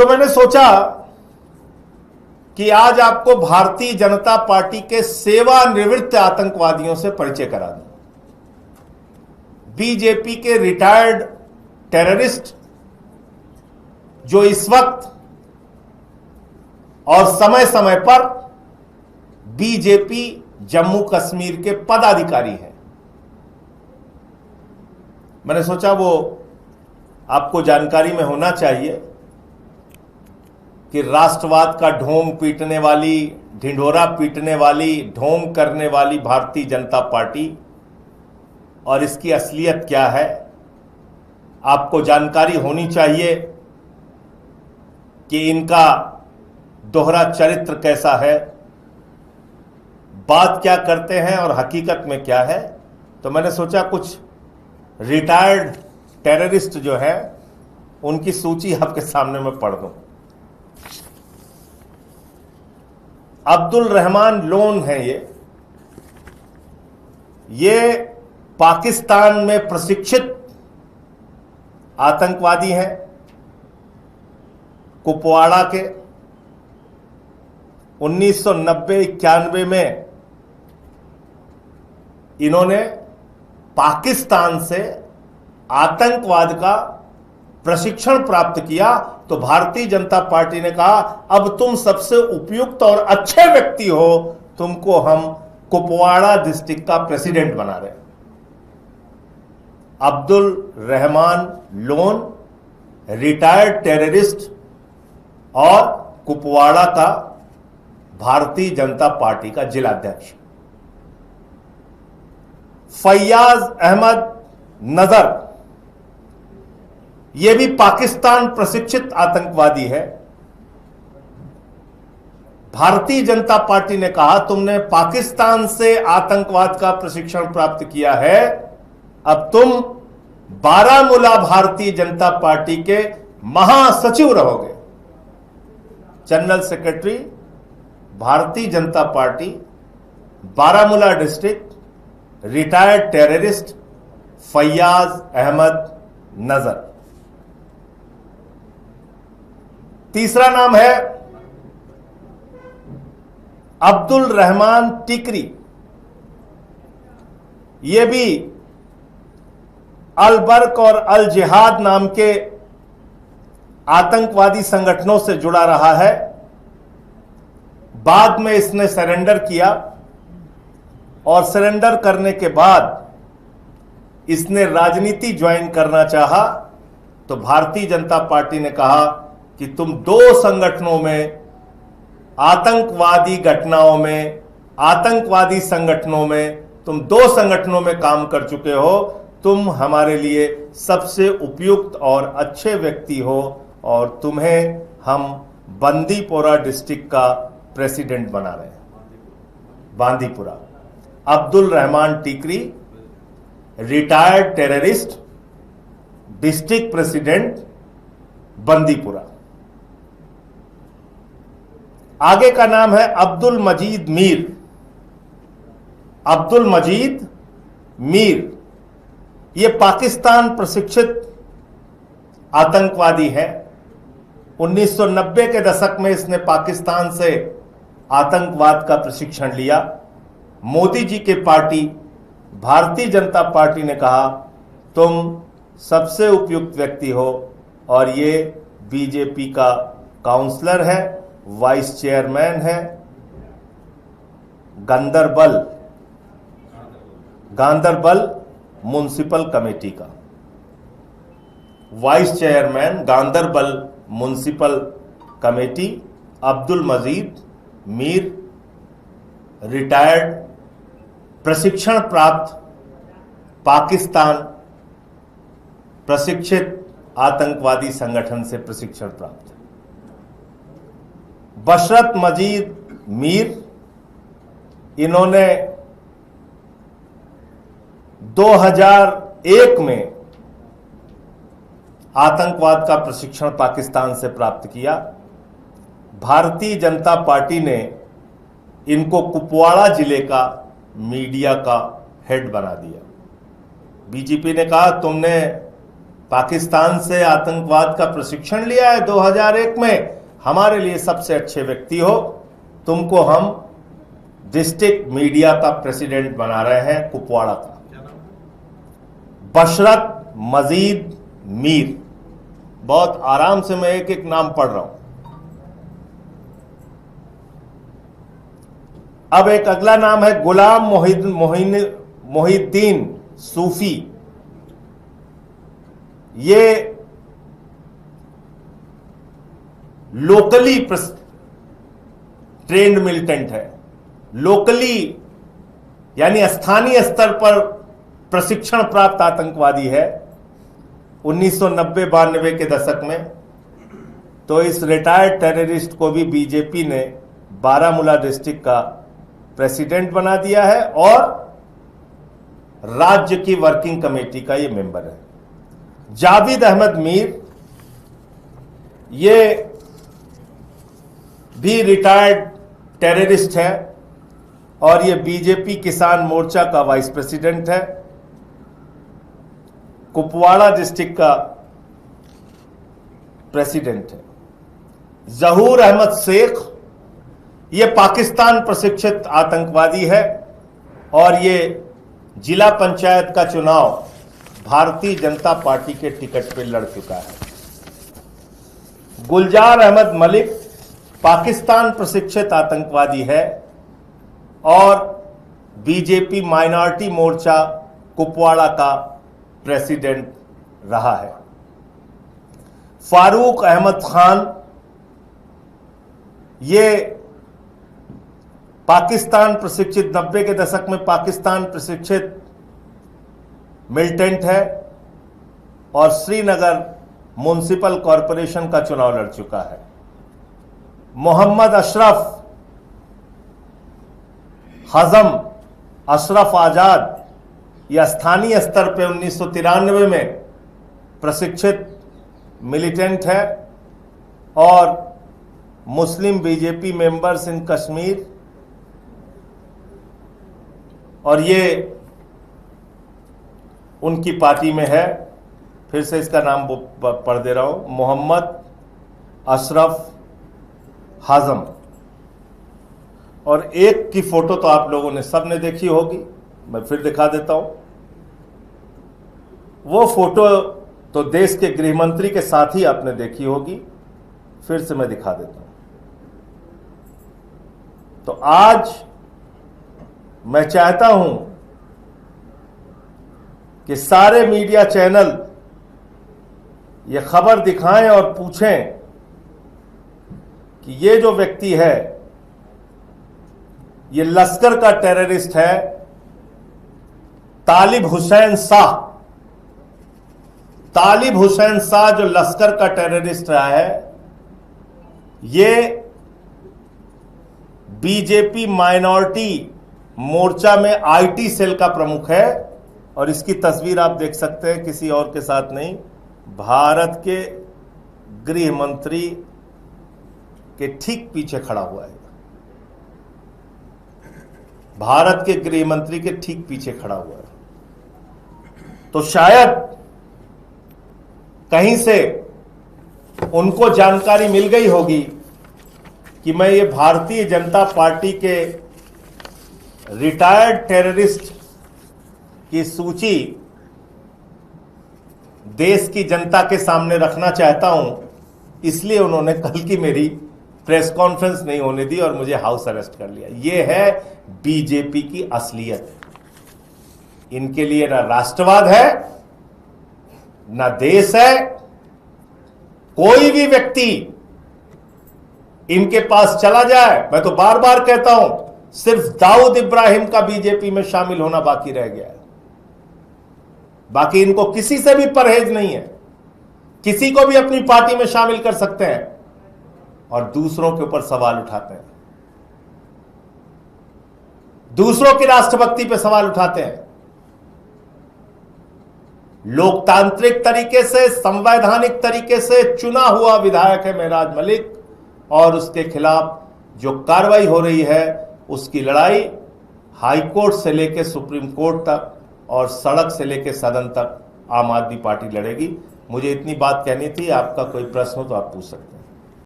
तो मैंने सोचा कि आज आपको भारतीय जनता पार्टी के सेवानिवृत्त आतंकवादियों से परिचय करा दूं। बीजेपी के रिटायर्ड टेररिस्ट जो इस वक्त और समय समय पर बीजेपी जम्मू कश्मीर के पदाधिकारी हैं। मैंने सोचा वो आपको जानकारी में होना चाहिए कि राष्ट्रवाद का ढोंग पीटने वाली, ढिंढोरा पीटने वाली, ढोंग करने वाली भारतीय जनता पार्टी और इसकी असलियत क्या है आपको जानकारी होनी चाहिए कि इनका दोहरा चरित्र कैसा है, बात क्या करते हैं और हकीकत में क्या है। तो मैंने सोचा कुछ रिटायर्ड टेररिस्ट जो है उनकी सूची आपके सामने मैं पढ़ दूं। अब्दुल रहमान लोन है ये पाकिस्तान में प्रशिक्षित आतंकवादी हैं। कुपवाड़ा के 1990-91 में इन्होंने पाकिस्तान से आतंकवाद का प्रशिक्षण प्राप्त किया। तो भारतीय जनता पार्टी ने कहा अब तुम सबसे उपयुक्त और अच्छे व्यक्ति हो, तुमको हम कुपवाड़ा डिस्ट्रिक्ट का प्रेसिडेंट बना रहे हैं। Abdul Rahman loan retired terrorist और कुपवाड़ा का भारतीय जनता पार्टी का जिलाध्यक्ष। फैयाज अहमद नजर यह भी पाकिस्तान प्रशिक्षित आतंकवादी है। भारतीय जनता पार्टी ने कहा तुमने पाकिस्तान से आतंकवाद का प्रशिक्षण प्राप्त किया है, अब तुम बारामूला भारतीय जनता पार्टी के महासचिव रहोगे। General secretary Bharatiya Janata Party Baramulla district, retired terrorist Faiyaz Ahmad Nazar. तीसरा नाम है अब्दुल रहमान टिकरी। यह भी अल बर्क और अल जिहाद नाम के आतंकवादी संगठनों से जुड़ा रहा है। बाद में इसने सरेंडर किया और सरेंडर करने के बाद इसने राजनीति ज्वाइन करना चाहा। तो भारतीय जनता पार्टी ने कहा कि तुम दो संगठनों में, आतंकवादी घटनाओं में, आतंकवादी संगठनों में, तुम दो संगठनों में काम कर चुके हो, तुम हमारे लिए सबसे उपयुक्त और अच्छे व्यक्ति हो और तुम्हें हम बांदीपोरा डिस्ट्रिक्ट का प्रेसिडेंट बना रहे हैं। बांदीपुरा। अब्दुल रहमान टिकरी retired terrorist, district president Bandipura. आगे का नाम है अब्दुल मजीद मीर। अब्दुल मजीद मीर यह पाकिस्तान प्रशिक्षित आतंकवादी है। 1990 के दशक में इसने पाकिस्तान से आतंकवाद का प्रशिक्षण लिया। मोदी जी के पार्टी भारतीय जनता पार्टी ने कहा तुम सबसे उपयुक्त व्यक्ति हो और ये बीजेपी का काउंसलर है, वाइस चेयरमैन है गांदरबल म्युनिसिपल कमेटी का, vice chairman Ganderbal municipal committee. Abdul Majeed Mir retired, प्रशिक्षण प्राप्त, पाकिस्तान प्रशिक्षित आतंकवादी संगठन से प्रशिक्षण प्राप्त। बशरत मजीद मीर, इन्होंने 2001 में आतंकवाद का प्रशिक्षण पाकिस्तान से प्राप्त किया। भारतीय जनता पार्टी ने इनको कुपवाड़ा जिले का मीडिया का हेड बना दिया। बीजेपी ने कहा तुमने पाकिस्तान से आतंकवाद का प्रशिक्षण लिया है 2001 में, हमारे लिए सबसे अच्छे व्यक्ति हो, तुमको हम डिस्ट्रिक्ट मीडिया का प्रेसिडेंट बना रहे हैं कुपवाड़ा का। बशरत मजीद मीर, बहुत आराम से मैं एक एक नाम पढ़ रहा हूं। अब एक अगला नाम है गुलाम मोहिद्दीन सूफी। ये लोकली ट्रेंड मिलिटेंट है, लोकली यानी स्थानीय स्तर पर प्रशिक्षण प्राप्त आतंकवादी है। 1990-92 के दशक में तो इस रिटायर्ड टेररिस्ट को भी बीजेपी ने बारामूला डिस्ट्रिक्ट का प्रेसिडेंट बना दिया है और राज्य की वर्किंग कमेटी का ये मेंबर है। जावेद अहमद मीर, ये भी रिटायर्ड टेररिस्ट है और ये बीजेपी किसान मोर्चा का वाइस प्रेसिडेंट है। कुपवाड़ा डिस्ट्रिक्ट का प्रेसिडेंट है। जहूर अहमद शेख, ये पाकिस्तान प्रशिक्षित आतंकवादी है और ये जिला पंचायत का चुनाव भारतीय जनता पार्टी के टिकट पर लड़ चुका है। गुलजार अहमद मलिक पाकिस्तान प्रशिक्षित आतंकवादी है और बीजेपी माइनॉरिटी मोर्चा कुपवाड़ा का प्रेसिडेंट रहा है। फारूक अहमद खान, ये पाकिस्तान प्रशिक्षित 90 के दशक में पाकिस्तान प्रशिक्षित मिलिटेंट है और श्रीनगर म्युनिसिपल कॉरपोरेशन का चुनाव लड़ चुका है। मोहम्मद अशरफ हजम अशरफ आजाद, यह स्थानीय स्तर पर 1993 में प्रशिक्षित मिलिटेंट है और मुस्लिम बीजेपी मेंबर्स इन कश्मीर, और ये उनकी पार्टी में है। फिर से इसका नाम पढ़ दे रहा हूं, मोहम्मद अशरफ हाजम। और एक की फोटो तो आप लोगों ने सबने देखी होगी, मैं फिर दिखा देता हूं। वो फोटो तो देश के गृह मंत्री के साथ ही आपने देखी होगी, फिर से मैं दिखा देता हूं। तो आज मैं चाहता हूं कि सारे मीडिया चैनल ये खबर दिखाएं और पूछें कि ये जो व्यक्ति है ये लश्कर का टेररिस्ट है, तालिब हुसैन शाह। तालिब हुसैन शाह जो लश्कर का टेररिस्ट रहा है, ये बीजेपी माइनॉरिटी मोर्चा में आईटी सेल का प्रमुख है और इसकी तस्वीर आप देख सकते हैं, किसी और के साथ नहीं, भारत के गृह मंत्री के ठीक पीछे खड़ा हुआ है। भारत के गृह मंत्री के ठीक पीछे खड़ा हुआ है। तो शायद कहीं से उनको जानकारी मिल गई होगी कि मैं ये भारतीय जनता पार्टी के रिटायर्ड टेररिस्ट की सूची देश की जनता के सामने रखना चाहता हूं, इसलिए उन्होंने कल की मेरी प्रेस कॉन्फ्रेंस नहीं होने दी और मुझे हाउस अरेस्ट कर लिया। यह है बीजेपी की असलियत। इनके लिए ना राष्ट्रवाद है, ना देश है। कोई भी व्यक्ति इनके पास चला जाए, मैं तो बार बार कहता हूं, सिर्फ दाऊद इब्राहिम का बीजेपी में शामिल होना बाकी रह गया है। बाकी इनको किसी से भी परहेज नहीं है, किसी को भी अपनी पार्टी में शामिल कर सकते हैं और दूसरों के ऊपर सवाल उठाते हैं, दूसरों की राष्ट्रभक्ति पे सवाल उठाते हैं। लोकतांत्रिक तरीके से, संवैधानिक तरीके से चुना हुआ विधायक है मेहराज मलिक और उसके खिलाफ जो कार्रवाई हो रही है उसकी लड़ाई हाईकोर्ट से लेकर सुप्रीम कोर्ट तक और सड़क से लेकर सदन तक आम आदमी पार्टी लड़ेगी। मुझे इतनी बात कहनी थी। आपका कोई प्रश्न हो तो आप पूछ सकते हैं।